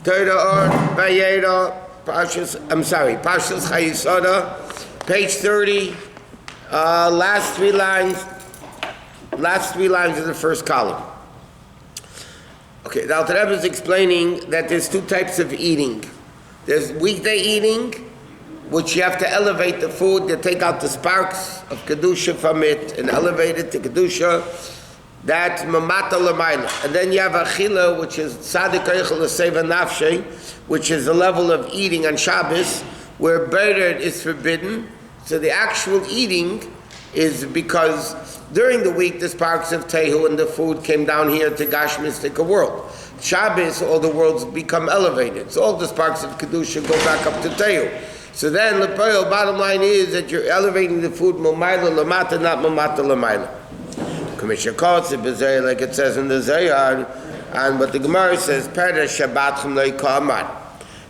Torah Or, Parshas Chayei, page 30, last three lines of the first column. Okay, the Alter Rebbe is explaining that there's two types of eating. There's weekday eating, which you have to elevate the food, you take out the sparks of Kedusha from it and elevate it to Kedusha. That's mamata l'mayla. And then you have achila, which is tzadik eichel l'seva nafshe, which is the level of eating on Shabbos, where bered is forbidden. So the actual eating is because during the week the sparks of Tehu and the food came down here to Gashmistic world. Shabbos, all the worlds become elevated. So all the sparks of Kedusha go back up to Tehu. So then, the bottom line is that you're elevating the food mamayla lamata, not mamata lamayla. Commissioner calls it bezayah, like it says in the Zayar, and what the Gemara says, Perish Shabbatchem leikaman,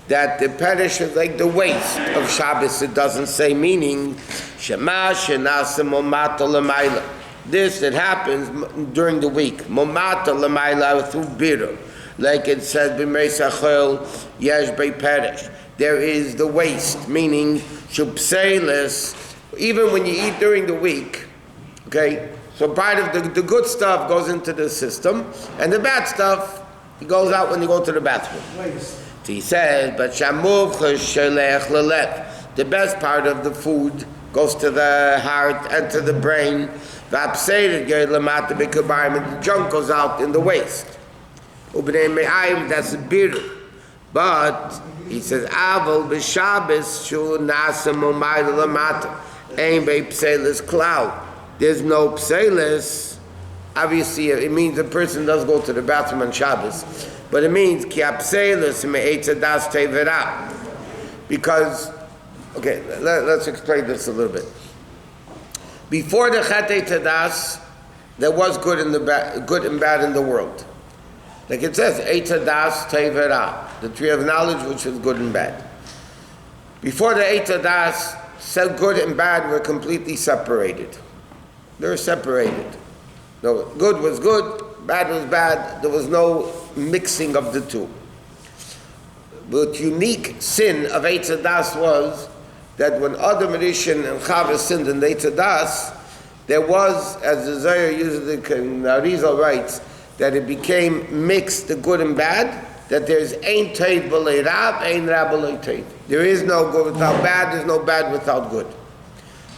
that the Perish is like the waste of Shabbos. It doesn't say, meaning Shema shenasa mamata lamayla. This that happens during the week, mamata lamayla through bitter, like it says b'mei sachol yesh bei Perish. There is the waste, meaning shubseilis, even when you eat during the week, okay? So part of the good stuff goes into the system, and the bad stuff goes out when you go to the bathroom. Waste. So he says, but shamuv shelech lelev, the best part of the food goes to the heart and to the brain. V'apseidet gei lamata b'kabayim, and the junk goes out in the waste. Ubnei me'ayim, that's bitter. But he says, "Aval b'Shabbos shu nasa momayla lamata, ein be'pselis klau." There's no pselis. Obviously, it means a person does go to the bathroom on Shabbos, but it means ki apselis me'etz das tevera. Because, okay, let's explain this a little bit. Before the Chatei Tadas, there was good and bad in the world. Like it says, Eitz Hadas Tevera, the tree of knowledge, which is good and bad. Before the Eitz Hadas, so good and bad were completely separated. They were separated. No, good was good, bad was bad. There was no mixing of the two. The unique sin of Eitz Hadas was that when Adam Rishon and Chava sinned in the Eitz Hadas, there was, as the Zohar uses the Arizal writes, that it became mixed, the good and bad, that there's ein teid b'lei rab, ein rab b'lei teid. There is no good without bad, there's no bad without good.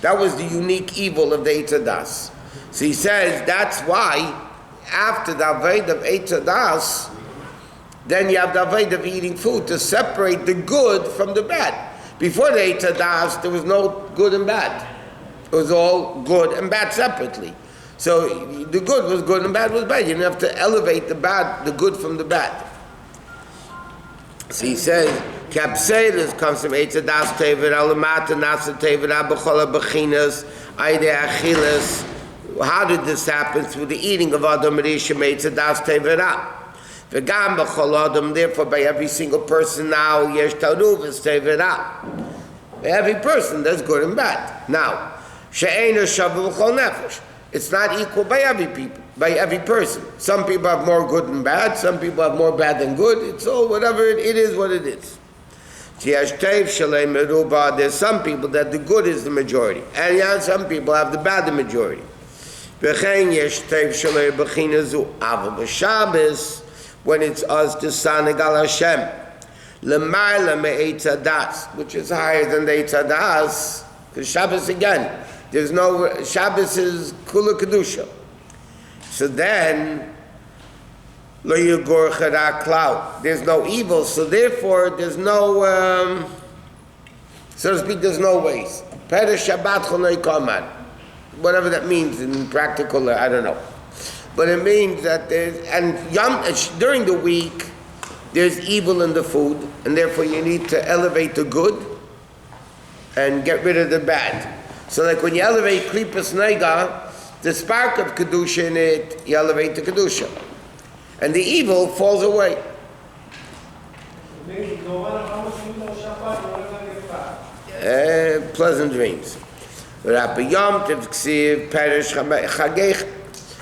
That was the unique evil of the Eitz Hadas. So he says, that's why, after the Aved of Eitz Hadas, then you have the Aved of eating food, to separate the good from the bad. Before the Eitz Hadas, there was no good and bad. It was all good and bad separately. So the good was good and bad was bad. You didn't have to elevate the bad, the good from the bad. So he says, Kapseilis comes from Eitz Hadas Tevera Lamata Nasa Tevera B'chola B'chinas Aide Achilas. How did this happen? Through the eating of Adam Rishon Eitz Hadas Tevera. V'gam B'chol Adam, therefore by every single person now, Yesh Taruvas Tevera. By every person, there's good and bad. Now, She'eino Shavu B'chol Nefesh. It's not equal by every people, by every person. Some people have more good than bad, some people have more bad than good. It's all whatever it is what it is. There's some people that the good is the majority, and some people have the bad the majority. When it's us to Sanagal Hashem, which is higher than the Eitz Hadas, because Shabbos again, there's no, Shabbos is Kula Kedusha. So then, Lo Yigor Chara Klau, there's no evil, so therefore there's no, so to speak, there's no waste. Perish Shabbat Chonoi Kaman. Whatever that means in practical, I don't know. But it means that there's, and during the week, there's evil in the food, and therefore you need to elevate the good and get rid of the bad. So like when you elevate Klipas Nega, the spark of Kedusha in it, you elevate the Kedusha. And the evil falls away. Pleasant dreams.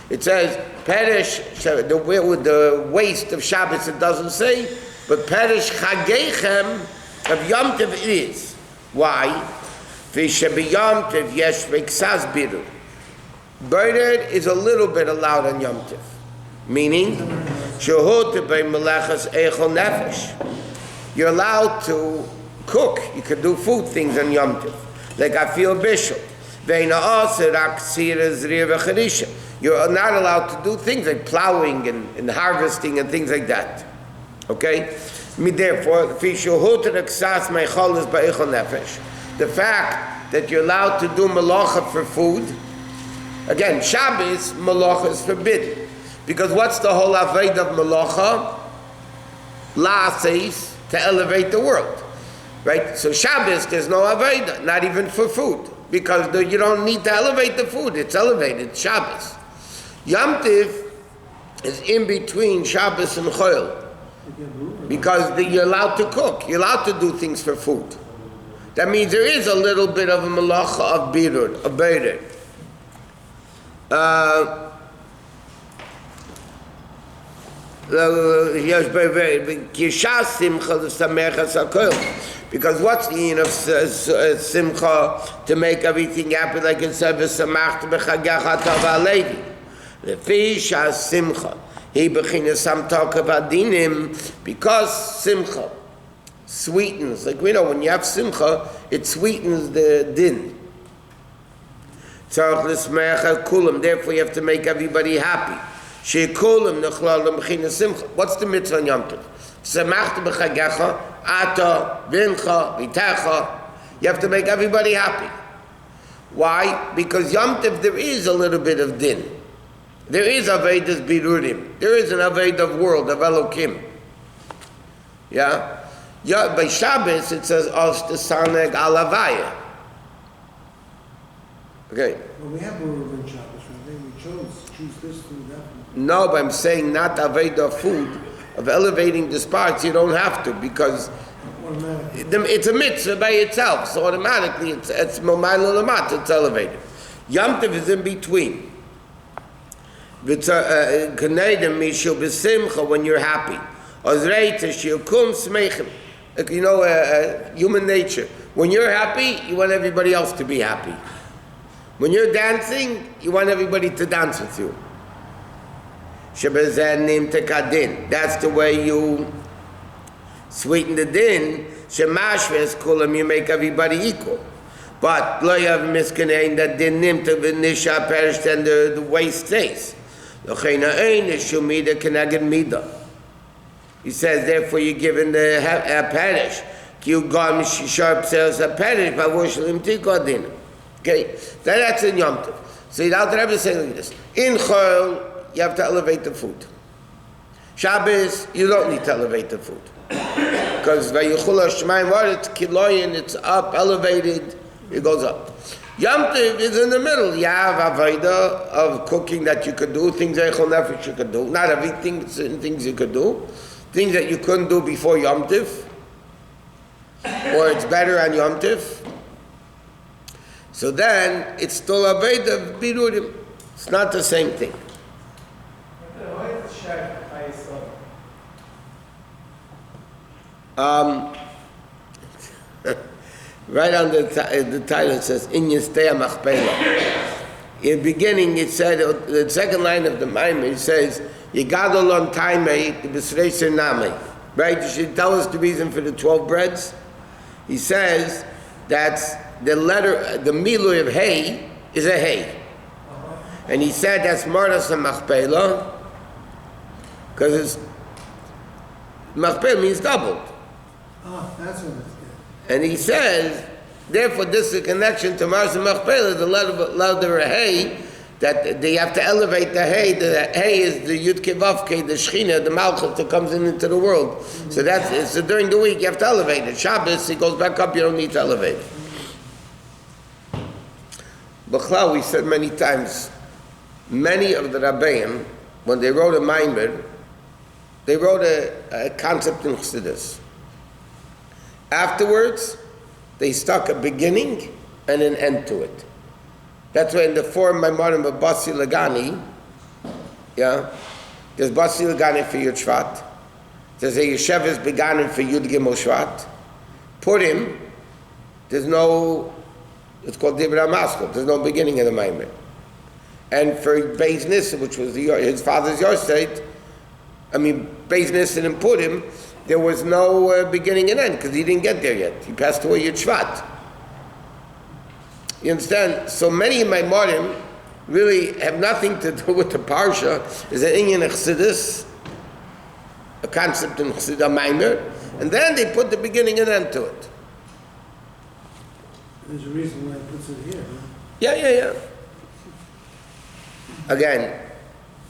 It says, Perish, the waste of Shabbos, it doesn't say, But Perish Chageichem of Yom Tov it is. Why? V'shebi Yom Tov yesh v'ksas biru. Birded is a little bit allowed on Yom Tov. Meaning, Shehut by Melechas Eichel Nefesh. You're allowed to cook. You can do food things on Yom Tov. Like I feel bishop. You're not allowed to do things like plowing and harvesting and things like that. Okay? Therefore, the fact that you're allowed to do malacha for food, again, Shabbos, malacha is forbidden. Because what's the whole avodah of malacha? La'aseis, to elevate the world. Right? So Shabbos, there's no avodah, not even for food. Because you don't need to elevate the food, it's elevated, it's Shabbos. Yom Tiv is in between Shabbos and Chol. Because you're allowed to cook, you're allowed to do things for food. That means there is a little bit of a malacha of birur, of beirer. Because what's the meaning of simcha? To make everything happen like it said, v'samachta b'chagecha tov ha'levi. Lefi simcha. He bechinas some talk about dinim, because simcha sweetens. Like we know, when you have simcha, it sweetens the din. Tzarich l'smecha kulam. Therefore, you have to make everybody happy. She'kulam nechlalim bechinas simcha. What's the mitzvah on Yom Tov? Samachta b'chagecha. Ata, Vincha, Vitecha. You have to make everybody happy. Why? Because Yom Tov there is a little bit of din. There is Avedas Birurim. There is an Aved of world, of Elokim. Yeah? By Shabbos it says, Oshtasaneg Alavaya. Okay. Well, we have Birurim in Shabbos, right? We choose this food, that food. No, but I'm saying not Aved of food, of elevating the spots, you don't have to, because it's a mitzvah by itself, so automatically it's momayl l'lamat, it's elevated. Yom Tov is in between. When you're happy. You know, human nature. When you're happy, you want everybody else to be happy. When you're dancing, you want everybody to dance with you. That's the way you sweeten the din. Shemashves kulam, you make everybody equal. But lo yav miskanein that din nimta v'nisha perished and the waste stays. L'cheina ein shumida kenaged mida. He says, therefore you're given the parish. Ki ugam sharp says a parish b'avushalim tikodin. Okay, that's in Yom Tov. So the Alter Rebbe is saying like this: in Chol, you have to elevate the food. Shabbos, you don't need to elevate the food. Because Vayichul HaShemayim V'aretz, it's kiloyin, it's up, elevated, it goes up. Yom Tov is in the middle. You have Avodah of cooking that you could do, things that Eichel Nefesh you could do. Not everything, certain things you could do. Things that you couldn't do before Yom Tov. Or it's better on Yom Tov. So then, it's still Avodah Birurim. It's not the same thing. Right on the title it says Inyastei Hamachpela. In the beginning it said, the second line of the Maimon, it says Yigadol on Taimei B'Srei Name. Right? You should tell us the reason for the 12 breads. He says that's the letter, the milui of hay is a hay. And he said that's Maarat Hamachpela because it's Machpela means doubled. That's what it's. And he says, therefore, this is a connection to Maarat Hamachpela, the letter of hay, that they have to elevate the hay. The hay is the Yud Kevavke, the Shechina, the Malchut that comes into the world. So during the week you have to elevate it. Shabbos, it goes back up, you don't need to elevate it. B'chlal, we said many times, many of the Rabbeim, when they wrote a Maimer, they wrote a concept in Chassidus. Afterwards, they stuck a beginning and an end to it. That's why in the form Maimonim of Basi Lagani, yeah, there's Basi Lagani for your Shvat, There's a Yeshevas beganim for Yud Gimel Shvat. Purim, there's no, it's called Dibra Maskot, there's no beginning of the Maimer. And for Beis Nissen, which was his father's Yosef, Beis Nissen and Purim, there was no beginning and end, because he didn't get there yet. He passed away Yud Shvat. You understand? So many of my Maimorim really have nothing to do with the Parsha. Is an Inyan Chassidus, a concept in Chassidah Maimer, and then they put the beginning and end to it. There's a reason why it puts it here, huh? Yeah. Again,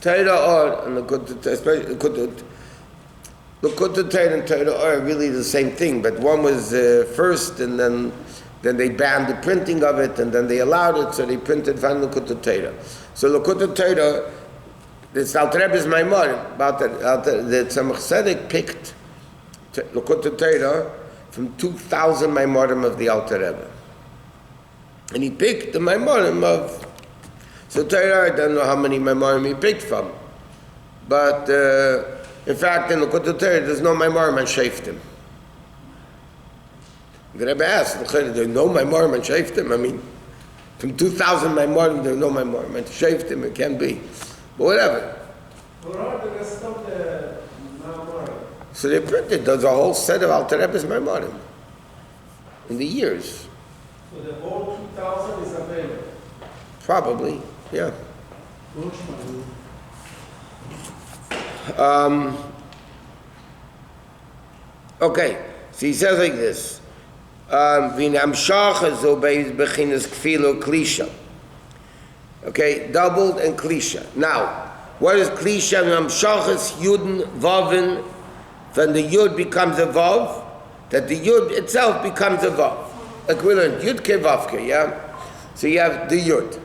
Torah Or and L'Kutei Torah and Torah Or are really the same thing, but one was first, and then they banned the printing of it, and then they allowed it, so they printed Van L'Kutei Torah. So L'Kutei Torah, this Alter Rebbe's Maimorim about that Tzemach Tzedek picked L'Kutei Torah from 2,000 Maimorim of the Alter Rebbe, and he picked the Maimorim of. So Torah, I don't know how many Maimorim he picked from, but in fact, in L'Kutei Torah, there's no Maimorim on Shaftim. The Rebbe asked, there's no Maimorim on Shaftim? From 2,000 Maimorim, there's no Maimorim on Shaftim, it can be. But whatever. What are the rest of the Maimorim? So they printed, there's a whole set of Alter Rebbe's Maimorim in the years. So the whole 2,000 is available? Probably, yeah. Okay, so he says like this. Okay, doubled and klisha. Now, what is klisha? Amshachas yudin vavin. When the yud becomes a vav, that the yud itself becomes a vav. Like we learned, yud ke vavke, yeah? So you have the yud.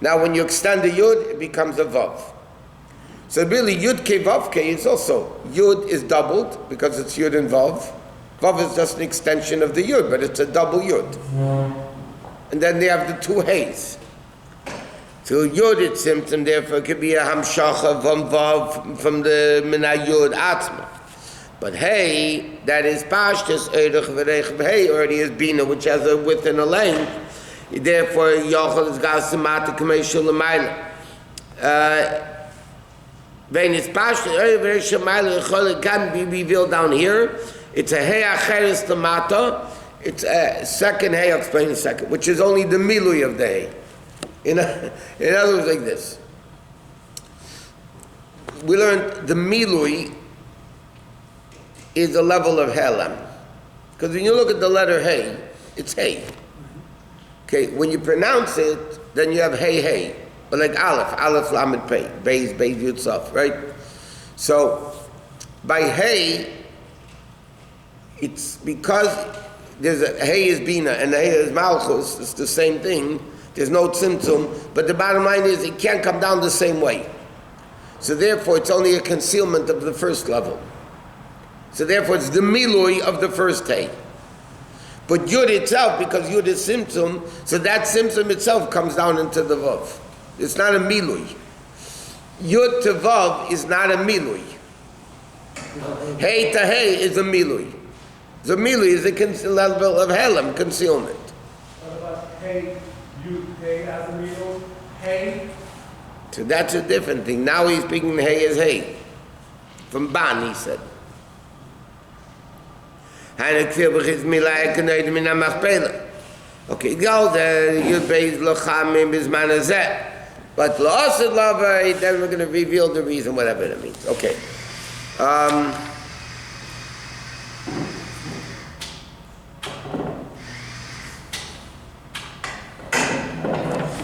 Now when you extend the yud, it becomes a vav. So really, yud ke vavke is also, yud is doubled because it's yud and vav. Vav is just an extension of the yud, but it's a double yud. And then they have the two heys. So yud it's symptom, therefore it could be a hamshacha from vav from the mina yud atzma. But hey, that is pashtus eirich v'reich hey already is bina, which has a width and a length. Therefore, yochel is gasimata k'meishul l'mayla. When it's pashtus eirich v'reich l'mayla, it can be revealed down here. It's a hey acheres l'mata. It's a second hey, I'll explain in a second, which is only the milui of the hey. In other words, like this. We learned the milui is the level of helam. Because when you look at the letter hey, it's hey. Okay, when you pronounce it, then you have hey. But like aleph lamed pei, beis yud saf, right? So, by hey, it's because there's a hey is bina and hey is malchus, it's the same thing. There's no tzimtzum, but the bottom line is it can't come down the same way. So therefore, it's only a concealment of the first level. So therefore, it's the milui of the first hay. But yud itself, because yud is tzimtzum, so that tzimtzum itself comes down into the vav. It's not a milui. Yud to vav is not a milui. Hey to hey is a milui. The milui is a level of helam, concealment. What about hey? You hey as a milu, hey. So that's a different thing. Now he's speaking hey as hey. From ban, he said. Okay, go there, you base lochamim bisman hazeh. But la'asid lava, then we're going to reveal the reason, whatever it means. Okay.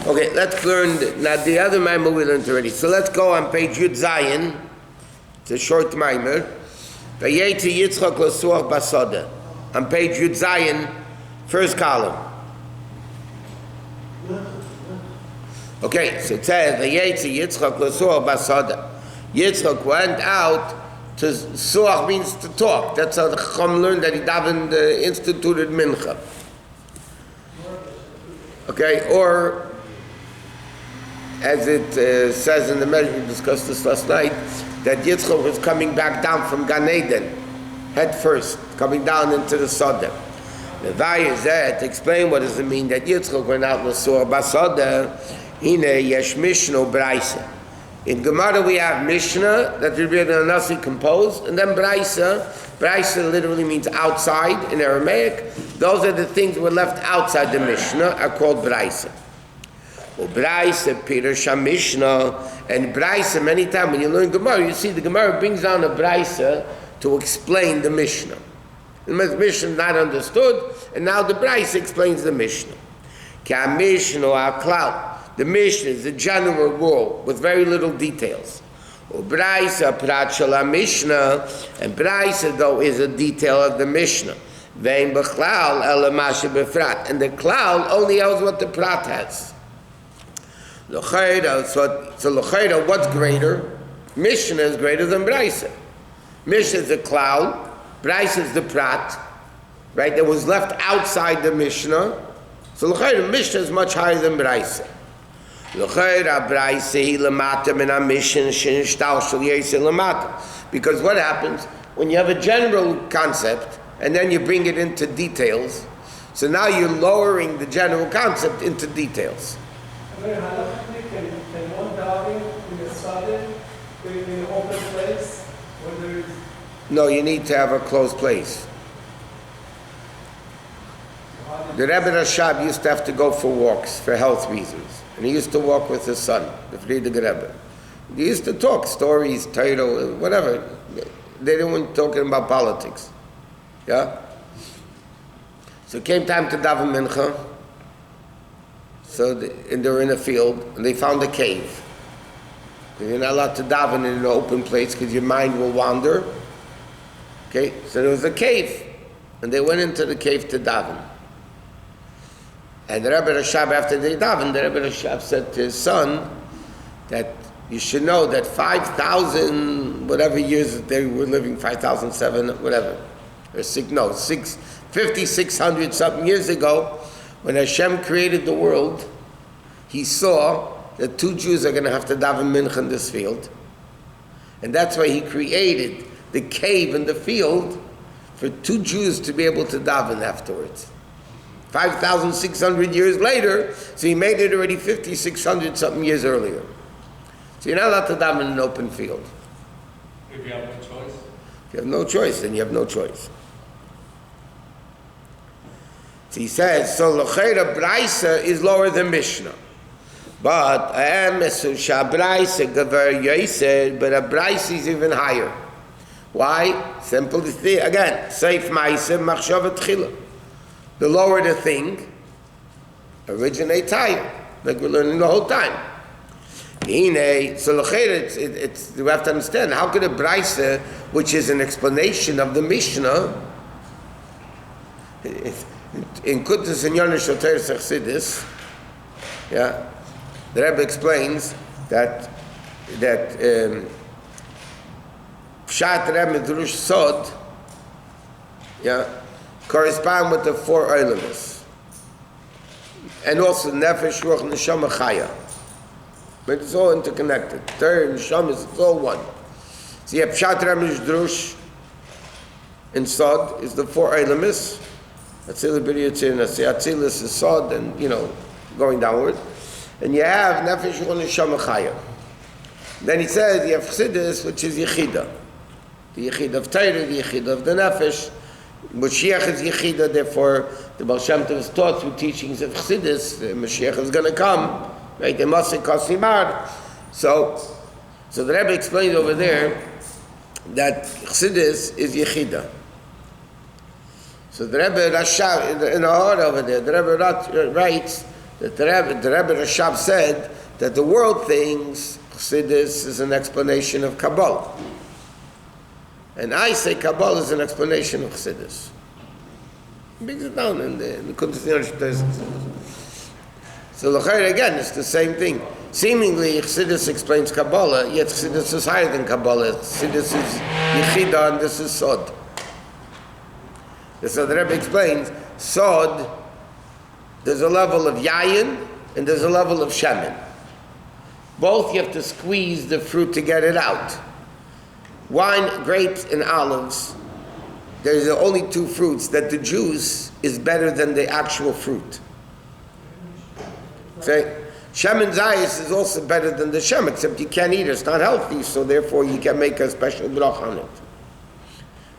Okay, let's learn, now the other Maimer we learned already. So let's go on page Yud Zayin. It's a short Maimer. Vayetzi Yitzchak l'suach basada. On page Yud Zayin, first column. Okay, so it says, Vayetzi Yitzchak l'suach basada. Yitzchak went out to, suach means to talk. That's how the Chacham learned that he davened instituted mincha. Okay, or as it says in the measure, we discussed this last night, that Yitzchak was coming back down from Gan Eden. head first, coming down into the Sodeh. The Vayir Zeh, to explain what does it mean that Yitzchak went out l'sur b'Sodeh, Hine yesh Mishnah Braisa. In Gemara we have Mishnah that Rabbi Nasi composed, and then Braisa. Braisa literally means outside in Aramaic. Those are the things that were left outside the Mishnah, are called Braisa. Well, Braisa, Pirush Mishnah, and Braisa, many times when you learn Gemara, you see the Gemara brings down a Braisa to explain the Mishnah. The Mishnah is not understood, and now the Braisa explains the Mishnah. Ka Mishnah Klal. The Mishnah is a general rule with very little details. Braisa prat shel Mishnah, and Braisa though is a detail of the Mishnah. Vein b'chlal ela mashe b'frat, and the klal only knows what the prat has. L'chayda, so l'chayda, what's greater? Mishnah is greater than Braisa. Mishnah is the klal, Braisa is the prat, right? That was left outside the Mishnah. So l'chayda, Mishnah is much higher than Braisa. Because what happens when you have a general concept and then you bring it into details, so now you're lowering the general concept into details. Can one daven in a sudden, in an open place, where there is... No, you need to have a closed place. The Rebbe Rashab used to have to go for walks for health reasons. And he used to walk with his son, the Friedrich Rebbe. They used to talk stories, Torah, whatever. They didn't want talking about politics. Yeah? So it came time to daven mincha. And they were in a field, and they found a cave. You're not allowed to daven in an open place because your mind will wander. Okay? So there was a cave. And they went into the cave to daven. And the Rebbe Rashab, after they davened, the Rebbe Rashab said to his son that you should know that 5,000, whatever years they were living, 5,007, whatever, or 5,600 something years ago, when Hashem created the world, he saw that 2 Jews are going to have to daven mincha in this field. And that's why he created the cave in the field for 2 Jews to be able to daven afterwards. 5,600 years later, so he made it already 5,600 something years earlier. So you're not allowed to daven in an open field. If you have no choice? If you have no choice, then you have no choice. So he says, so l'chayra Braisa is lower than Mishnah. But a Braisa gaver Yosef, but a Braisa is even higher. Why? Simple again, Seif Ma'aseh Machshava Tchila. The lower the thing, originates higher, like we're learning the whole time. So we have to understand, how could a Braisa, which is an explanation of the Mishnah, in Kutus and Yonesh Shoter Sechsidis, yeah, the Rebbe explains that Pshat Rebbe Drush Sod, yeah, correspond with the 4 elements, and also Nefesh, Ruach, Neshama, Chaya. But it's all interconnected. Torah and Neshama, it's all one. So you have Pshat, Remesh, Drush, and Sod is the 4 elements. Atzilus, B'riyah, Atzilus is Sod, and going downward. And you have Nefesh, Ruach, Neshama, Chaya. Then he says you have Chassidus, which is Yechida. The Yechida of Torah, the Yechida of the Nefesh. Mashiach is Yechida, therefore the Baal Shem Tov is taught through teachings of Chassidus. Mashiach is going to come, right? They must say Kasimar. So the Rebbe explains over there that Chassidus is Yechida. So the Rebbe Rashab, in the order over there, the Rebbe writes that the Rebbe Rashab said that the world thinks Chassidus is an explanation of Kabbalah. And I say Kabbalah is an explanation of Chassidus. He brings it down in the So l'chayr again, it's the same thing. Seemingly Chassidus explains Kabbalah, yet Chassidus is higher than Kabbalah. Chassidus is Yechida and this is Sod. So the Rebbe explains, Sod, there's a level of Yayin and there's a level of Shemen. Both you have to squeeze the fruit to get it out. Wine, grapes, and olives there's only two fruits, that the juice is better than the actual fruit. Okay? Shemen Zayis is also better than the Shem, except you can't eat it, it's not healthy, so therefore you can make a special brach on it.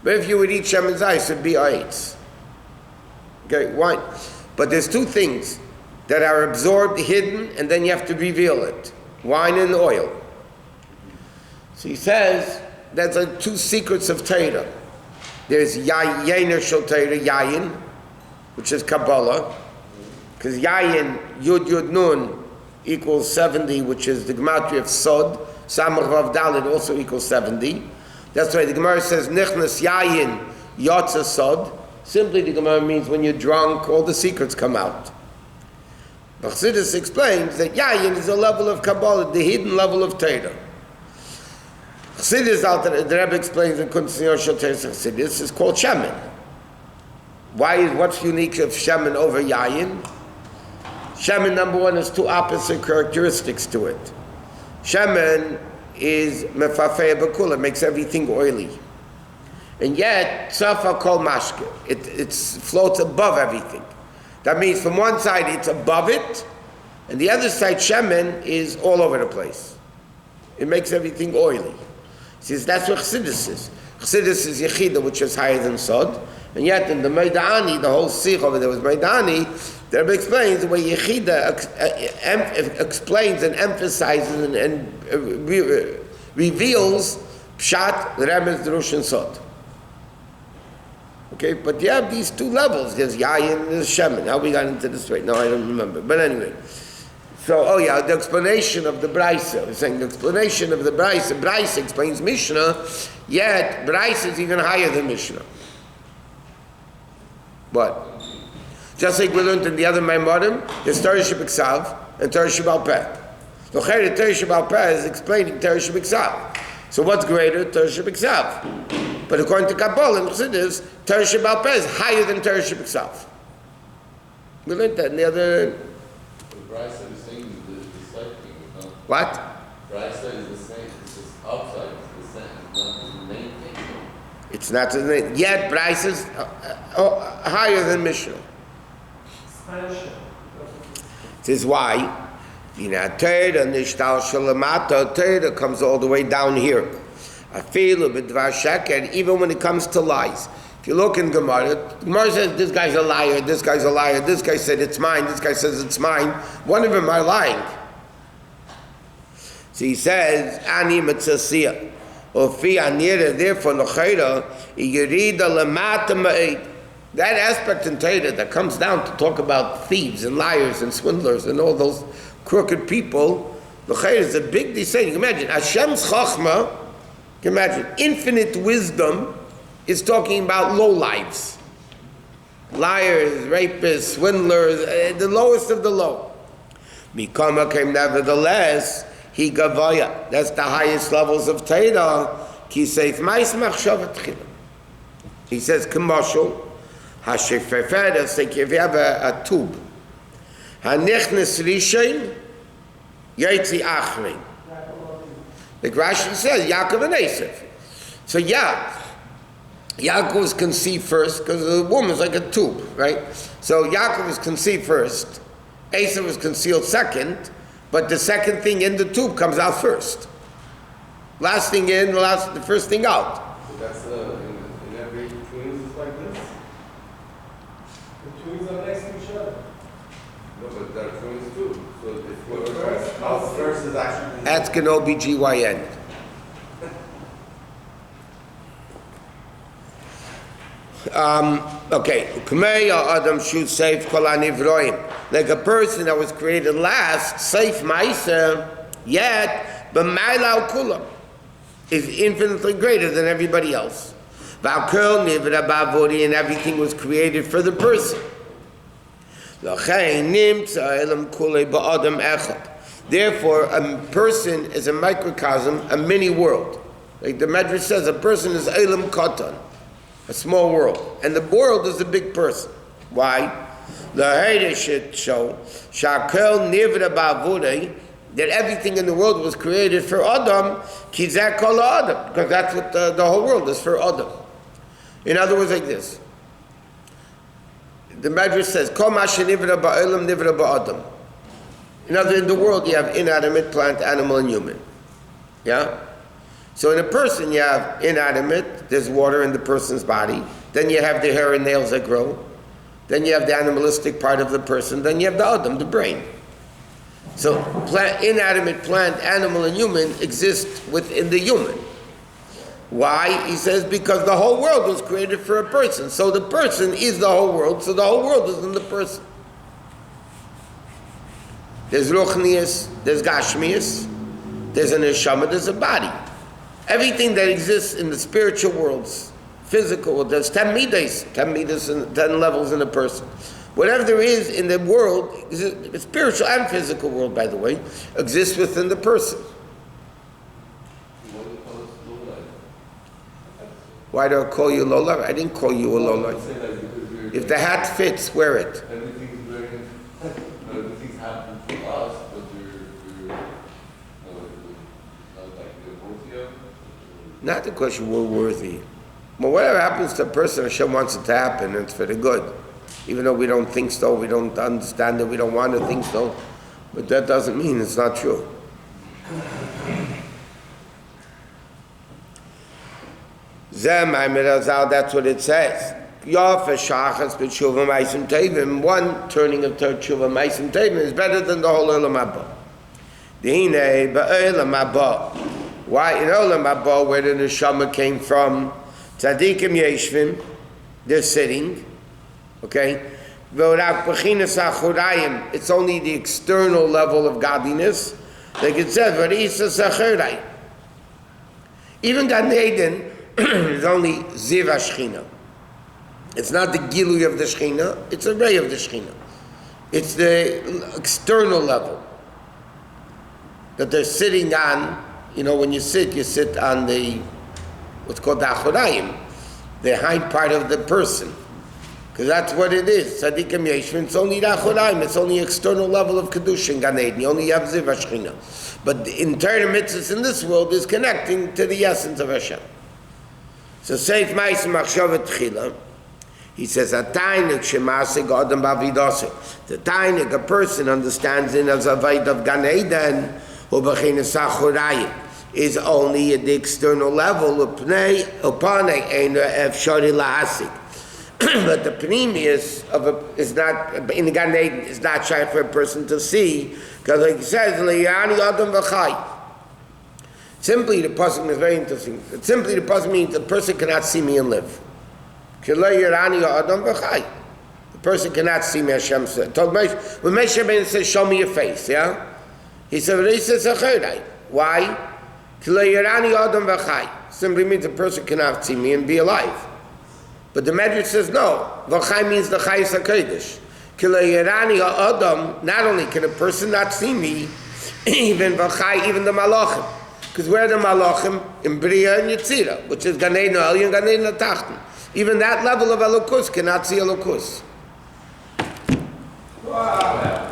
But if you would eat Shemen Zayis, it would be Eitz. Okay, wine. But there's two things that are absorbed, hidden, and then you have to reveal it. Wine and oil. So he says, that's the two secrets of Torah. There's Yayin Shel Torah, Yayin, which is Kabbalah, because Yayin, Yud Yud Nun, equals 70, which is the gematria of Sod. Samach Vav Dalet also equals 70. That's why the Gemara says, Nichnas Yayin Yotza Sod. Simply the Gemara means when you're drunk, all the secrets come out. Chassidus explains that Yayin is a level of Kabbalah, the hidden level of Torah. Chassidus, the Rebbe explains in Kunstniyor Shel Torah Chassidus, is called Shemen. What's unique of Shemen over Yayin? Shemen, number one, has two opposite characteristics to it. Shemen is mefafei b'kula, makes everything oily. And yet, tzafa kol mashke, it floats above everything. That means from one side it's above it, and the other side, Shemen, is all over the place. It makes everything oily. He says that's what Chassidus is. Chassidus is Yechida, which is higher than Sod. And yet in the Maidani, the whole Sikh over there was Maidani, the Rebbe explains the way Yechida explains and emphasizes and reveals Pshat, Remez, Drush, and Sod. Okay, but you have these two levels. There's Yayin and there's Shemen. How we got into this right now, I don't remember. But anyway. So, the explanation of the Brisa. We're saying the explanation of the Brisa. Brisa explains Mishnah, yet Brisa is even higher than Mishnah. What? Just like we learned in the other Maimonim, there's Torah Shebiksav and Torah Shebal Peh. The Torah Shebal Peh is explaining Torah Shebiksav. So what's greater? Torah Shebiksav. But according to Kabbalah and Chassidus, Torah Shebal Peh is higher than Torah Shebiksav. We learned that in the other... The Brisa is saying the same thing. What? Brisa is the same. It's just outside. It's the same. It's not the main thing. It's not the main. Yet Brisa is higher than Mishnah. Expansion. This is why. Torah nishtal shalamata. Torah comes all the way down here. Afilu b'dvar sheker. Even when it comes to lies. If you look in Gemara, Gemara says this guy's a liar, this guy's a liar, this guy said it's mine, this guy says it's mine. One of them are lying. So he says, Ani mitzasiyah. Ofi anira, therefore, l'chayra, yirida lamata ma'id. That aspect in Torah that comes down to talk about thieves and liars and swindlers and all those crooked people, l'chayra is a big descent. You can imagine, Hashem's chachma, you can imagine, infinite wisdom, is talking about low lives. Liars, rapists, swindlers, the lowest of the low. Mikama came nevertheless, he gavaya. That's the highest levels of Torah. Ki seif mais machshavat tchila. He says, commercial, hashefefed, it's like if you have a tube. Hanichnes rishain, yaitzi achrein. Like Rashi says, Yaakov and Yosef. So Yaakov was conceived first, because the woman's like a tube, right? So Yaakov was conceived first, Esau was concealed second, but the second thing in the tube comes out first. Last thing in, the first thing out. So that's in every twins is like this? The twins are next to each other. No, but they're twins too. So if first is actually... That's an OBGYN. Okay, Adam should save like a person that was created last, safe Maisa, yet b'mayla kula is infinitely greater than everybody else. And everything was created for the person. Therefore, a person is a microcosm, a mini world. Like the Medrash says, a person is elam katan, a small world, and the world is a big person. Why? The Hayde should show shakel nivra ba'avudei, that everything in the world was created for Adam, kizak kol Adam, because that's what the whole world is for Adam. In other words, like this. The Medrash says, Kol ma shenivra ba'olam nivra ba'adam. In other words, in the world you have inanimate, plant, animal, and human. Yeah? So in a person you have inanimate, there's water in the person's body. Then you have the hair and nails that grow. Then you have the animalistic part of the person. Then you have the adam, the brain. So inanimate, plant, animal, and human exist within the human. Why? He says because the whole world was created for a person. So the person is the whole world, so the whole world is in the person. There's ruchnius, there's gashmius, there's an neshama, there's a body. Everything that exists in the spiritual worlds, physical, there's 10 midas and 10 levels in a person. Whatever there is in the world, spiritual and physical world, by the way, exists within the person. Why do I call you Lola? I didn't call you a Lola. If the hat fits, wear it. Everything's happened to us, but we're not like we're worthy of. Not because you were worthy. But whatever happens to a person, Hashem wants it to happen, and it's for the good. Even though we don't think so, we don't understand it, we don't want to think so. But that doesn't mean it's not true. That's what it says. One turning of Tshuva Maisim Tevim is better than the whole Olam Haba. Why in Olam Haba, where the neshama came from, tzadikim yeshvim, they're sitting, okay? It's only the external level of godliness. Like it says, even Gan Eden is only Ziv HaShechina. It's not the Gilui of the Shechina, it's a ray of the Shechina. It's the external level that they're sitting on. You know, when you sit on the, what's called the Achorayim, the hind part of the person. Because that's what it is. Tzadikim Yeshvin, it's only the Achorayim, it's only external level of Kedusha in Gan Eden. You only have Ziv HaShechina. But the internal mitzvahs in this world is connecting to the essence of Hashem. So Seif Ma'is Machshavet Tchila, he says, a tainik shemasig adam b'avidose. The tainik, a person understands in as a vayt of Gan Eden, u'b'chinas achorayim, is only at the external level, upnei einu efshari lahasig. But the pneumius is not, in the Gan Eden, is not shy for a person to see, because like he says, le'yani adam v'chai. Simply, the pasuk is very interesting. Simply, the pasuk means the person cannot see me and live. The person cannot see me, Hashem said. When Moshe Rabbeinu says, show me your face, yeah? He said, why? Simply means the person cannot see me and be alive. But the Medrash says, no. V'chai means the Chayei HaKodesh. Not only can a person not see me, even v'chai, even the malachim. Because where are the malachim? In Bria and Yetzira, which is Gan Eden Elyon and Gan Eden Tachten. Even that level of Elokus cannot see Elokus. Wow.